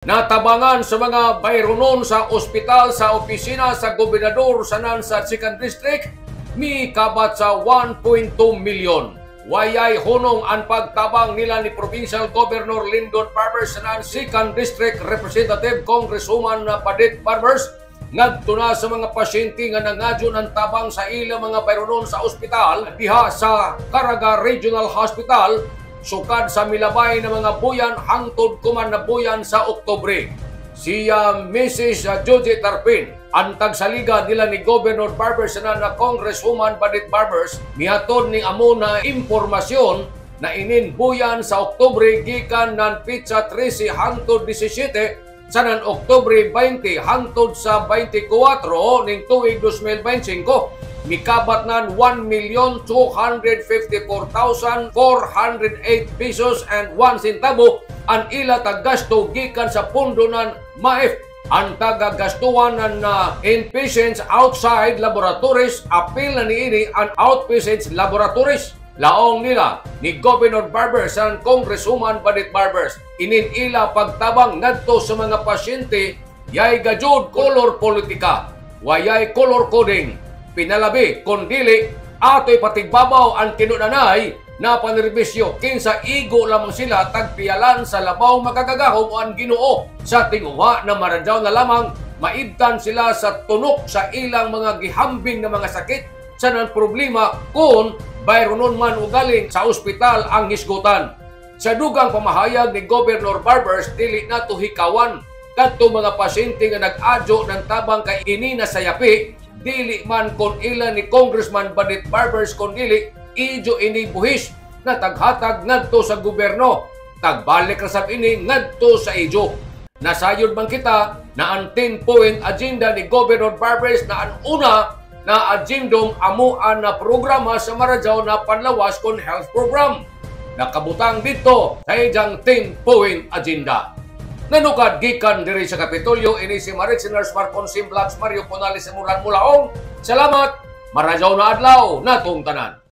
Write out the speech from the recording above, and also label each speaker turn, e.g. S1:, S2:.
S1: Natabangan sa mga bayronon sa ospital sa opisina sa gobernador sa Nansat 2nd District, mi kabat sa 1.2 milyon. Wayay hunong ang pagtabang nila ni Provincial Governor Lyndon Barbers sa Nansat 2nd District Representative Congresswoman Padit Barbers ngadto na sa mga pasyente nga nangadyo ng tabang sa ilang mga bayronon sa ospital diha sa Caraga Regional Hospital sukad sa milabay ng mga buyan hangtod kuman na buyan sa Oktubre. Siya Mrs. Joji Tarpin, ang tagsaliga nila ni Governor Barbers na Congresswoman Padit Barbers, mihatod ni amo na impormasyon na inin buyan sa Oktubre gikan nan pitsa 13 hangtod 17 sa nan Oktubre 20 hangtod sa 24 ning tuig 2025. Mikabat nan 1,254,408 pesos and 1 centavo ang ila tagasto gikan sa pundo ng MAEF. Ang tagagastuhan ng inpatients outside laboratories apil na niini ang outpatients laboratories. Laong nila ni Governor Barbers and Congresswoman Padit Barbers inin ila pagtabang ngadto sa mga pasyente yay gajud kolor politika, wayay color coding. Pinalabi kundili ato'y patigbabaw ang kinunanay na panerbisyo kinsa igo lamang sila tagpiyalan sa labaw makagagahom o ang Ginoo sa tinguha na maradyaw na lamang maibtan sila sa tunok sa ilang mga gihambing na mga sakit sa nan problema kung bayronon man o galing sa ospital ang hisgutan. Sa dugang pamahayag ni Governor Barbers dili nato hikawan kadto mga pasyente nga nag-adyo ng tabang kay ini na sayapi dili man kon ilan ni Congressman Padit Barbers kon dili ijo ini buhis na taghatag ngadto sa gobyerno tagbalik rasab ini ngadto sa ijo. Nasayod man kita na ang 10-point agenda ni Governor Barbers na ang una na agendong amuan na programa sa Maradyaw na panlawas kon health program. Nakabutang dito sa ijang 10-point agenda. Nanukad gikan diri sa Kapitolyo ini si Mariciners Marcon Simblax Mario Ponales sa Mulan Mulaong. Salamat, Maradyaw na adlaw natong tanan.